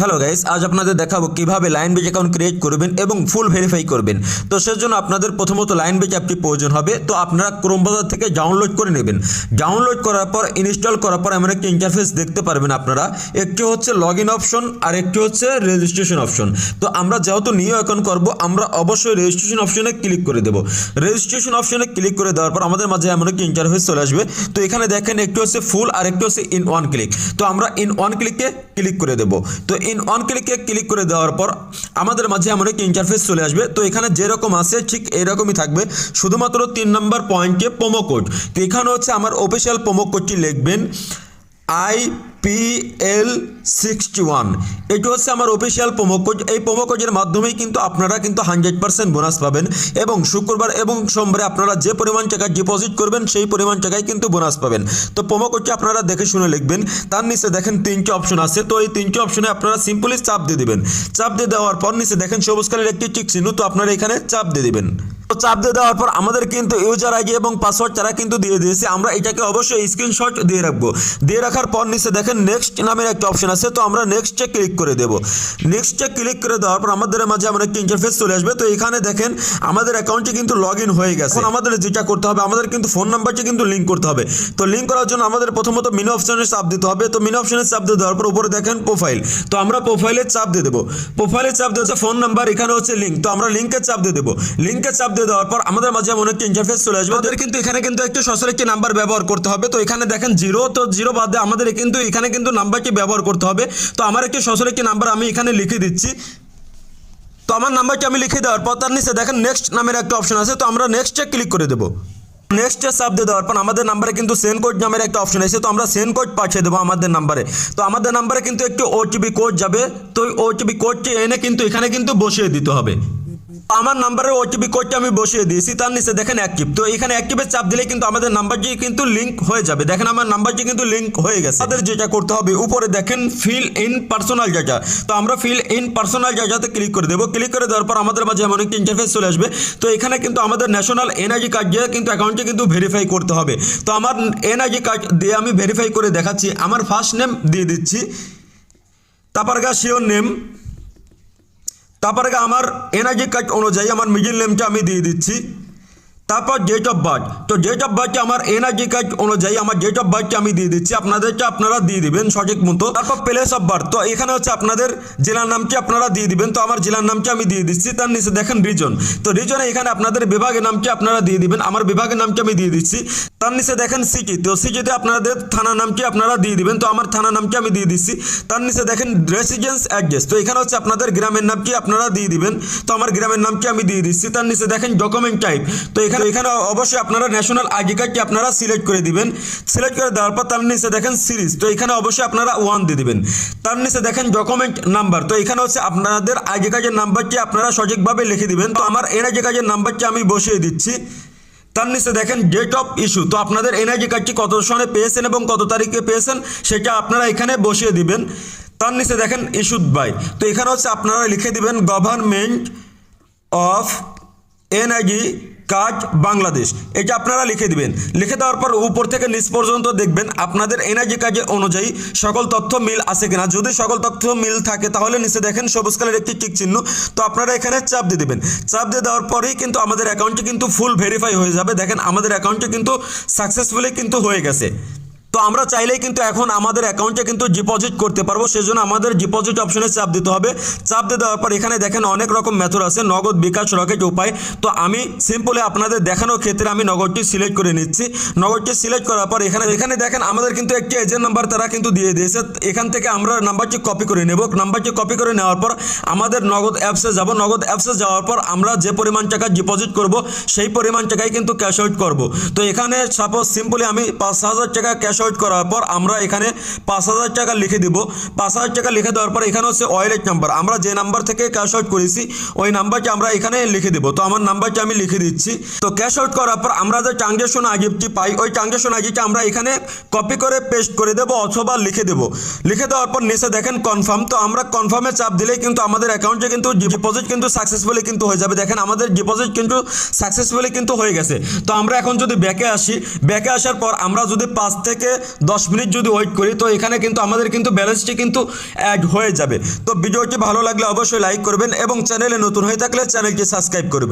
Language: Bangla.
হ্যালো গাইস, আজ আপনাদের দেখাবো কিভাবে লাইনবেজ অ্যাকাউন্ট ক্রিয়েট করবেন এবং ফুল ভেরিফাই করবেন। তো সেজন্য আপনাদের প্রথমত লাইনবেজ অ্যাপটি প্রয়োজন হবে। তো আপনারা ক্রোম ব্রাউজার থেকে ডাউনলোড করে নেবেন। ডাউনলোড করার পর ইনস্টল করার পর এমন একটা ইন্টারফেস দেখতে পারবেন আপনারা। একটি হচ্ছে লগ ইন অপশন আর একটি হচ্ছে রেজিস্ট্রেশন অপশন। তো আমরা যেহেতু নিউ অ্যাকাউন্ট করব, আমরা অবশ্যই রেজিস্ট্রেশন অপশনে ক্লিক করে দেব। রেজিস্ট্রেশন অপশনে ক্লিক করে দেওয়ার পর আমাদের মাঝে এমন একটা ইন্টারফেস চলে আসবে। তো এখানে দেখেন একটি হচ্ছে ফুল আর একটি হচ্ছে ইন ওয়ান ক্লিক। তো আমরা ইন ওয়ান ক্লিকে ক্লিক করে দেব। তো ইন ওয়ান ক্লিকে ক্লিক করে দেওয়ার পর আমাদের মাঝে এমন একটা ইন্টারফেস চলে আসবে। তো এখানে যেরকম আছে ঠিক এরকমই থাকবে, শুধুমাত্র 3 নম্বর পয়েন্টে প্রোমো কোড। তো এখানে হচ্ছে আমার অফিসিয়াল প্রোমো কোডটি লিখবেন IPL61। এটি হচ্ছে আমার অফিসিয়াল প্রোমো কোড। এই প্রোমো কোডের মাধ্যমেই কিন্তু আপনারা 100% বোনাস পাবেন এবং শুক্রবার এবং সোমবারে আপনারা যে পরিমাণ টাকা ডিপোজিট করবেন সেই পরিমাণ টাকায় কিন্তু বোনাস পাবেন। তো প্রোমো কোডটি আপনারা দেখে শুনে লিখবেন। তার নিচে দেখেন 3টি অপশন আছে। তো এই 3টি অপশনে আপনারা সিম্পলি চাপ দিয়ে দিবেন। চাপ দিয়ে দেওয়ার পর নিচে দেখেন সবুজ কালারের একটি টিক চিহ্ন। তো আপনারা এখানে চাপ দিয়ে দিবেন। তো চাপ দিয়ে দেওয়ার পর আমাদের কিন্তু ইউজার আইডি এবং পাসওয়ার্ড তারা কিন্তু দিয়ে দিয়েছে। আমরা এটাকে অবশ্যই স্ক্রিনশট দিয়ে রাখবো। দিয়ে রাখার পর নিচে দেখেন নেক্সট নামের একটা অপশন আছে। তো আমরা নেক্সটে ক্লিক করে দেব। নেক্সটে ক্লিক করে দেওয়ার পর আমাদের মাঝে এমন একটা ইন্টারফেস চলে আসবে। তো এখানে দেখেন আমাদের অ্যাকাউন্টটি কিন্তু লগ ইন হয়ে গেছে। এখন আমাদের যেটা করতে হবে, আমাদের কিন্তু ফোন নাম্বারটি কিন্তু লিঙ্ক করতে হবে। তো লিঙ্ক করার জন্য আমাদের প্রথমত মেনু অপশনে চাপ দিতে হবে। তো মেনু অপশনে চাপ দিয়ে দেওয়ার পর উপরে দেখেন প্রোফাইল। তো আমরা প্রোফাইলে চাপ দিয়ে দেবো। প্রোফাইলে চাপ দিয়েছে ফোন নাম্বার, এখানে হচ্ছে লিঙ্ক। তো আমরা লিঙ্কে চাপ দিয়ে দেবো। লিঙ্কে চাপ দিয়ে দেওয়ার পর আমাদের মাঝে এমন একটা ইন্টারফেস চলে আসবে। আমাদের কিন্তু এখানে কিন্তু একটু সচল একটি নাম্বার ব্যবহার করতে হবে। তো এখানে দেখেন 0, তো 0 বাদ দিয়ে আমাদের কিন্তু এখানে কিন্তু নাম্বারটি ব্যবহার করতে হবে। তো আমার একটি সচল একটি নাম্বার আমি এখানে লিখে দিচ্ছি। তো আমার নাম্বারটি আমি লিখে দেওয়ার পর তার নিচে দেখেন নেক্সট নামের একটা অপশন আছে। তো আমরা নেক্সটে ক্লিক করে দেবো। নেক্সটে চাপ দিয়ে দেওয়ার পর আমাদের নাম্বারে কিন্তু সেন্ড কোড নামের একটা অপশন আছে। তো আমরা সেন্ড কোড পাঠিয়ে দেবো আমাদের নাম্বারে। তো আমাদের নাম্বারে কিন্তু একটি OTP কোড যাবে। তো ওই OTP কোডটি এনে কিন্তু এখানে কিন্তু বসিয়ে দিতে হবে। আমার নাম্বারের OTP কোডটা আমি বসিয়ে দিয়েছি। তার নিচে দেখেন অ্যাক্টিভ। তো এখানে অ্যাক্টিভে চাপ দিলে কিন্তু আমাদের নাম্বারটি কিন্তু লিঙ্ক হয়ে যাবে। দেখেন আমার নাম্বারটি কিন্তু লিঙ্ক হয়ে গেছে। আমাদের যেটা করতে হবে, উপরে দেখেন ফিল ইন পার্সোনাল ডাটা। তো আমরা ফিল ইন পার্সোনাল ডাটাতে ক্লিক করে দেবো। ক্লিক করে দেওয়ার পর আমাদের মাঝে এমন একটা ইন্টারফেস চলে আসবে। তো এখানে কিন্তু আমাদের ন্যাশনাল NID কার্ড দিয়ে কিন্তু অ্যাকাউন্টে কিন্তু ভেরিফাই করতে হবে। তো আমার NID কার্ড দিয়ে আমি ভেরিফাই করে দেখাচ্ছি। আমার ফার্স্ট নেম দিয়ে দিচ্ছি, তারপর শিওর নেম, তারপরে আমার NID কার্ড অনুযায়ী আমার মিডিল নেমটা আমি দিয়ে দিচ্ছি। তারপর ডেট অফ বার্থ। তো ডেট অফ বার্থটা আমার NID কার্ড অনুযায়ী আমার ডেট অফ বার্থটা আমি দিয়ে দিচ্ছি। আপনাদেরটা আপনারা দিয়ে দিবেন সঠিক মতো। তারপর প্লেস অফ বার্থ। তো এখানে হচ্ছে আপনাদের জেলার নামটি আপনারা দিয়ে দিবেন। তো আমার জেলার নামটি আমি দিয়ে দিচ্ছি। তার নিচে দেখেন রিজন। তো রিজনে এখানে আপনাদের বিভাগের নামটি আপনারা দিয়ে দিবেন। আমার বিভাগের নামটি আমি দিয়ে দিচ্ছি। তার নিচে দেখেন সিটি। তো সিটিতে আপনাদের থানা নামটি আপনারা দিয়ে দিবেন। তো আমার থানা নামটি আমি দিয়ে দিচ্ছি। তার নিচে দেখেন রেসিডেন্স অ্যাড্রেস। তো এখানে হচ্ছে আপনাদের গ্রামের নামটি আপনারা দিয়ে দিবেন। তো আমার গ্রামের নামটি আমি দিয়ে দিচ্ছি। তার নিচে দেখেন ডকুমেন্ট টাইপ। তো এখানে অবশ্যই আপনারা ন্যাশনাল ID কার্ডটি আপনারা সিলেক্ট করে দিবেন। সিলেক্ট করে দেওয়ার পর তার নিচে দেখেন সিরিজ। তো এখানে অবশ্যই আপনারা 1 দিয়ে দিবেন। তার নিচে দেখেন ডকুমেন্ট নাম্বার। তো এখানে হচ্ছে আপনাদের ID কার্ডের নাম্বারটি আপনারা সঠিকভাবে লিখে দিবেন। তো আমার NID কার্ডের নাম্বারটি আমি বসিয়ে দিচ্ছি। তার নিচে দেখেন ডেট অফ ইস্যু। তো আপনাদের NID কার্ডটি কত সনে পেয়েছেন এবং কত তারিখে পেয়েছেন সেটা আপনারা এখানে বসিয়ে দিবেন। তার নিচে দেখেন ইস্যুড বাই। তো এখানে হচ্ছে আপনারা লিখে দিবেন government of NID card Bangladesh. এটা আপনারা লিখে দিবেন। লিখে দেওয়ার পর উপর থেকে নিচ পর্যন্ত দেখবেন আপনাদের NID কার্ডের অনুযায়ী সকল তথ্য মিল আছে কিনা। যদি সকল তথ্য মিল থাকে তাহলে নিচে দেখেন সবুজ কালারের একটি টিক চিহ্ন। তো আপনারা এখানে চাপ দিয়ে দিবেন। চাপ দিয়ে দেওয়ার পরেই কিন্তু আমাদের অ্যাকাউন্টটি কিন্তু ফুল ভেরিফাই হয়ে যাবে। দেখেন আমাদের অ্যাকাউন্টটি কিন্তু সাকসেসফুলি কিন্তু হয়ে গেছে। তো আমরা চাইলেই কিন্তু এখন আমাদের অ্যাকাউন্টে কিন্তু ডিপোজিট করতে পারবো। সেজন্য আমাদের ডিপোজিট অপশনে চাপ দিতে হবে। চাপ দিয়ে দেওয়ার পর এখানে দেখেন অনেক রকম মেথড আছে, নগদ, বিকাশ, রকেট, উপায়। তো আমি সিম্পলি আপনাদের দেখানোর ক্ষেত্রে আমি নগদটি সিলেক্ট করে নিচ্ছি। নগদটি সিলেক্ট করার পর এখানে দেখেন আমাদের কিন্তু একটি এজেন্ট নাম্বার তারা কিন্তু দিয়ে দিয়েছে। এখান থেকে আমরা নাম্বারটি কপি করে নেব। নাম্বারটি কপি করে নেওয়ার পর আমাদের নগদ অ্যাপসে যাব। নগদ অ্যাপসে যাওয়ার পর আমরা যে পরিমাণ টাকা ডিপোজিট করব সেই পরিমাণ টাকাই কিন্তু ক্যাশ আউট করব। তো এখানে সাপোজ সিম্পলি আমি 5,000 টাকা ক্যাশ আউট করার পর আমরা এখানে 5,000 টাকা লিখে দিব। 5,000 টাকা লিখে দেওয়ার পর এখানে হচ্ছে ওয়ালেট নাম্বার। আমরা যে নাম্বার থেকে ক্যাশ আউট করেছি ওই নাম্বারটি আমরা এখানে লিখে দেব। তো আমার নাম্বারটি আমি লিখে দিচ্ছি। তো ক্যাশ আউট করার পর আমরা যে ট্রানজ্যাকশন আইডিটি পাই ওই ট্রানজ্যাকশন আইডিটা আমরা এখানে কপি করে পেস্ট করে দেব অথবা লিখে দেব। লিখে দেওয়ার পর নিচে দেখেন কনফার্ম। তো আমরা কনফার্মে চাপ দিলেই কিন্তু আমাদের অ্যাকাউন্টে কিন্তু ডিপোজিট কিন্তু সাকসেসফুলি কিন্তু হয়ে যাবে। দেখেন আমাদের ডিপোজিট কিন্তু সাকসেসফুলি কিন্তু হয়ে গেছে। তো আমরা এখন যদি ব্যাকে আসি, ব্যাকে আসার পর আমরা যদি 5 থেকে 10 মিনিট যদি ওয়েট করি তো এখানে কিন্তু আমাদের কিন্তু ব্যালেন্সটি কিন্তু অ্যাড হয়ে যাবে। তো ভিডিওটি ভালো লাগলে অবশ্যই লাইক করবেন এবং চ্যানেলে নতুন হয়ে থাকলে চ্যানেলটি সাবস্ক্রাইব করবেন।